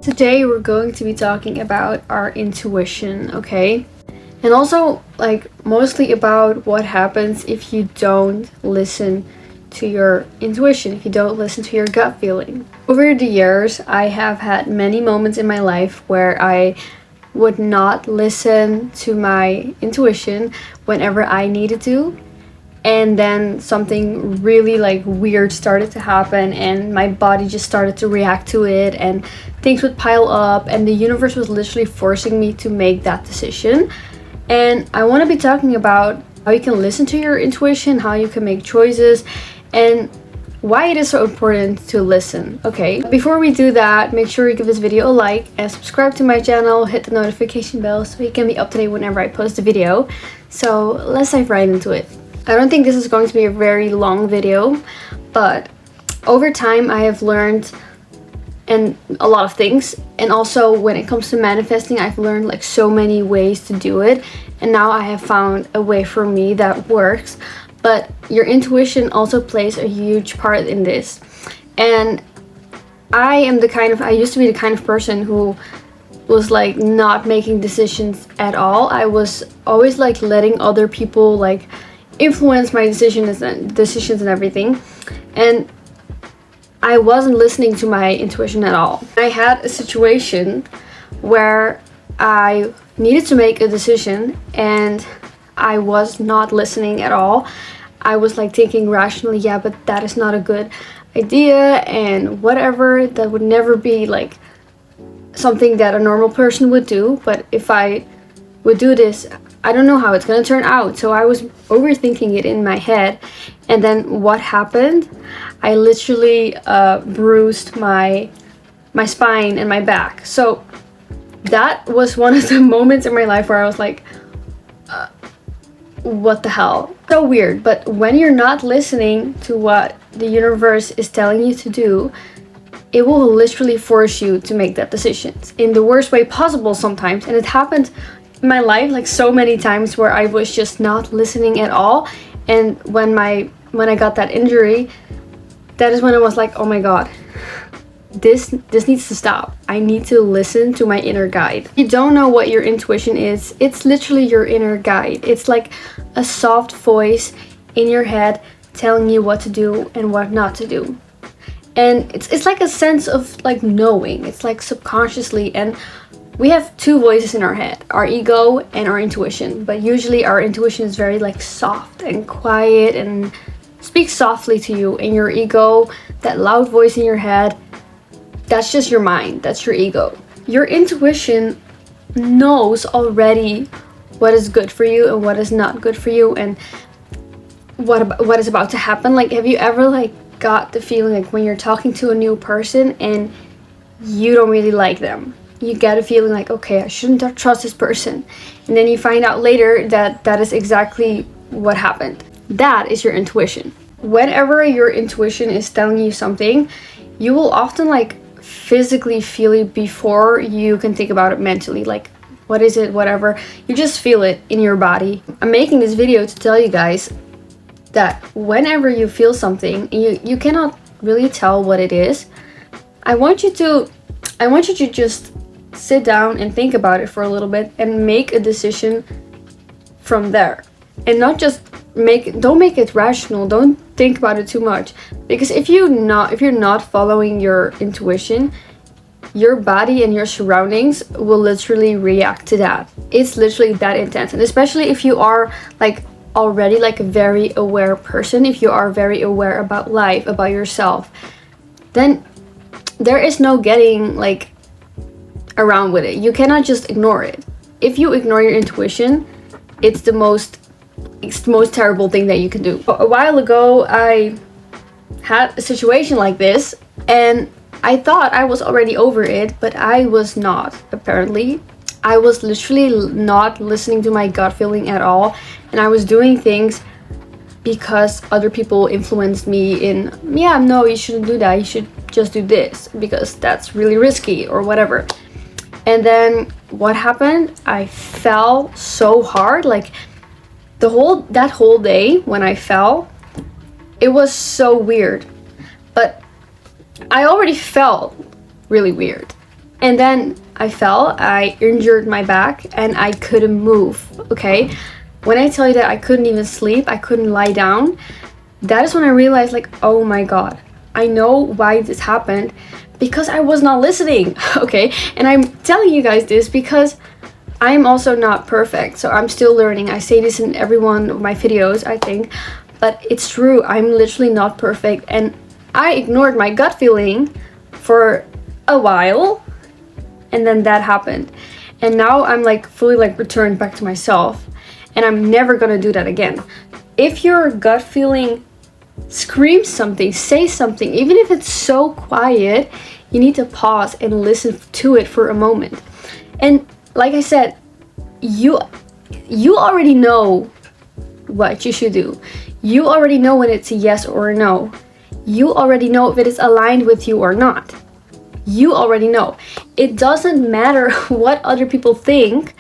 Today we're going to be talking about our intuition, okay? And also, mostly about what happens if you don't listen to your intuition, if you don't listen to your gut feeling. Over the years, I have had many moments in my life where I would not listen to my intuition whenever I needed to. And then something really weird started to happen and my body just started to react to it and things would pile up and the universe was literally forcing me to make that decision. And I want to be talking about how you can listen to your intuition, how you can make choices, and why it is so important to listen. Okay, before we do that, make sure you give this video a like and subscribe to my channel, hit the notification bell so you can be up to date whenever I post a video. So let's dive right into it. I don't think this is going to be a very long video, but over time I have learned and a lot of things, and also when it comes to manifesting, I've learned so many ways to do it, and now I have found a way for me that works. But your intuition also plays a huge part in this. And I used to be the kind of person who was not making decisions at all. I was always letting other people influence my decisions and everything, and I wasn't listening to my intuition at all. I had a situation where I needed to make a decision and I was not listening at all. I was thinking rationally, yeah, but that is not a good idea and whatever, that would never be something that a normal person would do, but if I would do this, I don't know how it's gonna turn out. So I was overthinking it in my head, and then what happened? I literally bruised my spine and my back. So that was one of the moments in my life where I was what the hell? So weird. But when you're not listening to what the universe is telling you to do, it will literally force you to make that decision in the worst way possible sometimes. And it happened in my life so many times where I was just not listening at all. And when I got that injury, that is when I was oh my god, this needs to stop. I need to listen to my inner guide. If you don't know what your intuition is, it's literally your inner guide. It's a soft voice in your head telling you what to do and what not to do. And it's a sense of knowing. It's subconsciously, and we have two voices in our head, our ego and our intuition. But usually our intuition is very soft and quiet and speaks softly to you. And your ego, that loud voice in your head, that's just your mind, that's your ego. Your intuition knows already what is good for you and what is not good for you and what is about to happen. Have you ever got the feeling when you're talking to a new person and you don't really like them? You get a feeling okay, I shouldn't trust this person. And then you find out later that that is exactly what happened. That is your intuition. Whenever your intuition is telling you something, you will often physically feel it before you can think about it mentally. What is it, whatever. You just feel it in your body. I'm making this video to tell you guys that whenever you feel something, you cannot really tell what it is. I want you to just sit down and think about it for a little bit and make a decision from there. And not just don't make it rational. Don't think about it too much. Because if you're not following your intuition, your body and your surroundings will literally react to that. It's literally that intense. And especially if you are already a very aware person, if you are very aware about life, about yourself, then there is no getting around with it. You cannot just ignore it. If you ignore your intuition, it's the most terrible thing that you can do. A while ago, I had a situation like this, and I thought I was already over it, but I was not, apparently. I was literally not listening to my gut feeling at all, and I was doing things because other people influenced me in, yeah, no, you shouldn't do that, you should just do this because that's really risky or whatever. And then what happened? I fell so hard, that whole day when I fell, it was so weird. But I already felt really weird. And then I fell, I injured my back, and I couldn't move, okay? When I tell you that I couldn't even sleep, I couldn't lie down, that is when I realized, like, oh my god, I know why this happened, because I was not listening, okay? And I'm telling you guys this because I'm also not perfect, so I'm still learning. I say this in every one of my videos, I think, but it's true, I'm literally not perfect, and I ignored my gut feeling for a while, and then that happened. And now I'm like fully like returned back to myself, and I'm never gonna do that again. If your gut feeling screams something, say something, even if it's so quiet, you need to pause and listen to it for a moment. And like I said, you already know what you should do. You already know when it's a yes or a no. You already know if it is aligned with you or not. You already know. It doesn't matter what other people think,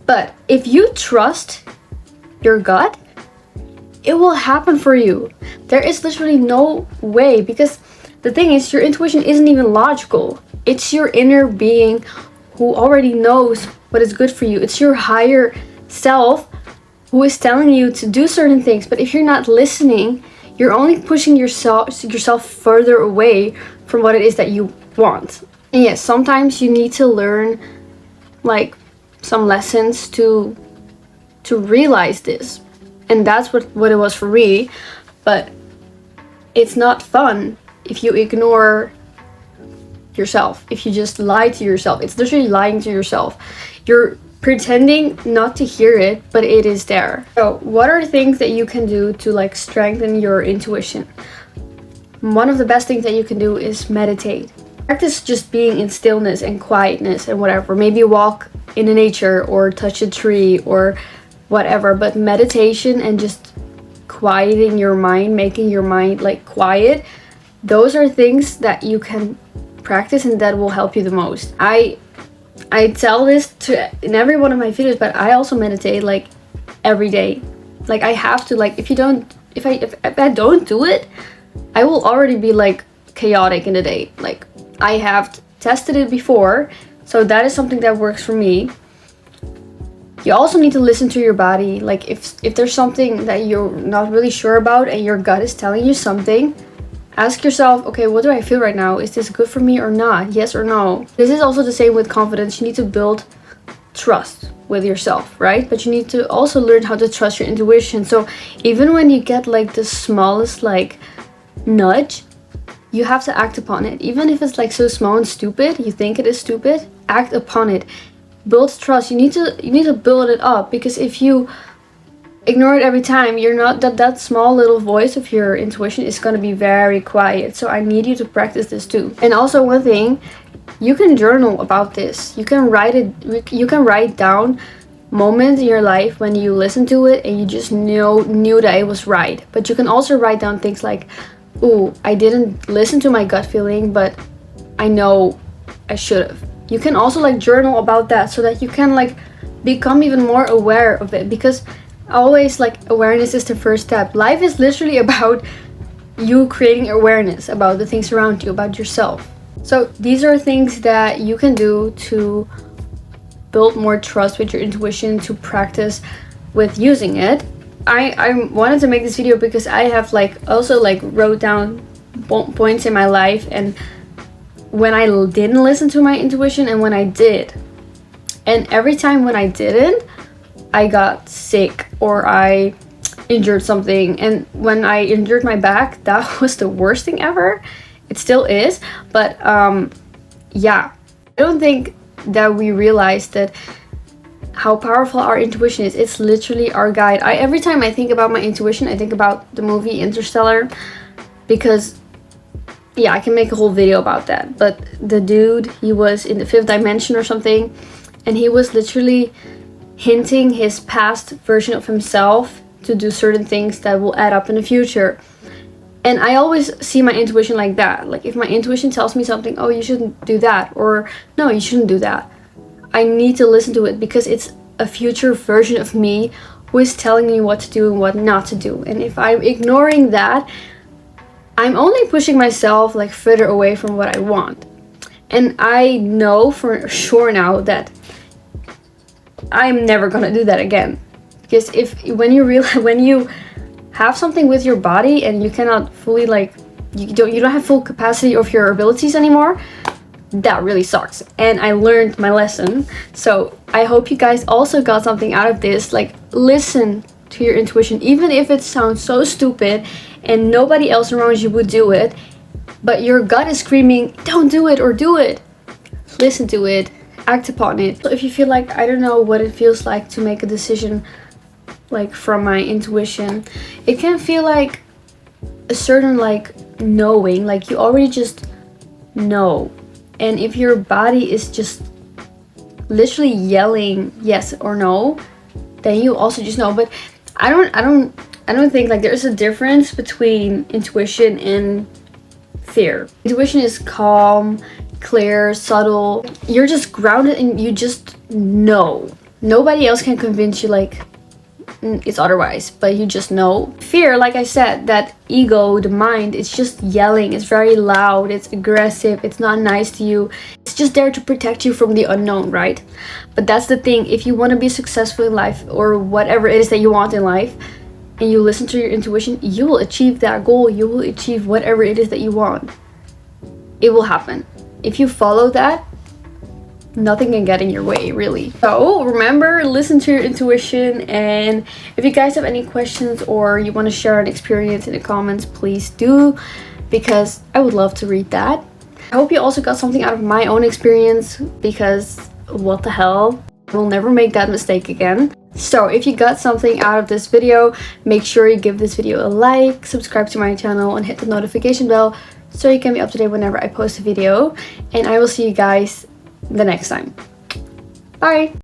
but if you trust your gut, it will happen for you. There is literally no way, because the thing is, your intuition isn't even logical. It's your inner being who already knows what is good for you. It's your higher self who is telling you to do certain things. But if you're not listening, you're only pushing yourself further away from what it is that you want. And yes, sometimes you need to learn like some lessons to realize this. And that's what it was for me. But it's not fun if you ignore yourself, if you just lie to yourself. It's literally lying to yourself. You're pretending not to hear it, but it is there. So what are things that you can do to like strengthen your intuition? One of the best things that you can do is meditate. Practice just being in stillness and quietness and whatever. Maybe walk in the nature or touch a tree or whatever. But meditation and just quieting your mind, making your mind like quiet, those are things that you can practice and that will help you the most. I tell this in every one of my videos, but I also meditate like every day. Like I have to, like if I don't do it, I will already be like chaotic in the day. Like I have tested it before, so that is something that works for me. You also need to listen to your body. Like if there's something that you're not really sure about and your gut is telling you something, ask yourself, okay, what do I feel right now? Is this good for me or not? Yes or no? This is also the same with confidence. You need to build trust with yourself, right? But you need to also learn how to trust your intuition. So even when you get like the smallest like nudge, you have to act upon it. Even if it's like so small and stupid, you think it is stupid, act upon it. Build trust. You need to build it up, because if you ignore it every time, you're not that small little voice of your intuition is going to be very quiet. So I need you to practice this too. And also one thing, you can journal about this. You can write down moments in your life when you listen to it and you just knew that it was right. But you can also write down things like, ooh, I didn't listen to my gut feeling, but I know I should have. You can also like journal about that so that you can like become even more aware of it, because always like awareness is the first step. Life is literally about you creating awareness about the things around you, about yourself. So these are things that you can do to build more trust with your intuition, to practice with using it. I wanted to make this video because I have like also like wrote down points in my life and when I didn't listen to my intuition and when I did. And every time when I didn't, I got sick or I injured something. And when I injured my back, that was the worst thing ever. It still is, but yeah, I don't think that we realize that how powerful our intuition is. It's literally our guide. Every time I think about my intuition, I think about the movie Interstellar, because yeah, I can make a whole video about that. But the dude, he was in the fifth dimension or something, and he was literally hinting his past version of himself to do certain things that will add up in the future. And I always see my intuition like that. Like if my intuition tells me something, oh, you shouldn't do that, or no, you shouldn't do that, I need to listen to it, because it's a future version of me who is telling me what to do and what not to do. And if I'm ignoring that, I'm only pushing myself like further away from what I want. And I know for sure now that I'm never gonna do that again. Because when you have something with your body and you cannot fully like you don't have full capacity of your abilities anymore, that really sucks. And I learned my lesson. So I hope you guys also got something out of this. Like, listen to your intuition, even if it sounds so stupid and nobody else around you would do it, but your gut is screaming, don't do it, or do it. Listen to it, act upon it. So if you feel like, I don't know what it feels like to make a decision like from my intuition, it can feel like a certain like knowing, like you already just know. And if your body is just literally yelling yes or no, then you also just know. But I don't think like there's a difference between intuition and fear. Intuition is calm, clear, subtle. You're just grounded and you just know. Nobody else can convince you like it's otherwise, but you just know. Fear, like I said, that ego, the mind, it's just yelling. It's very loud, it's aggressive, it's not nice to you. It's just there to protect you from the unknown, right? But that's the thing, if you want to be successful in life or whatever it is that you want in life, and you listen to your intuition, you will achieve that goal. You will achieve whatever it is that you want. It will happen. If you follow that, nothing can get in your way, really. So remember, listen to your intuition. And if you guys have any questions or you want to share an experience in the comments, please do, because I would love to read that. I hope you also got something out of my own experience, because what the hell, we'll never make that mistake again. So if you got something out of this video, make sure you give this video a like, subscribe to my channel, and hit the notification bell so you can be up to date whenever I post a video. And I will see you guys the next time. Bye!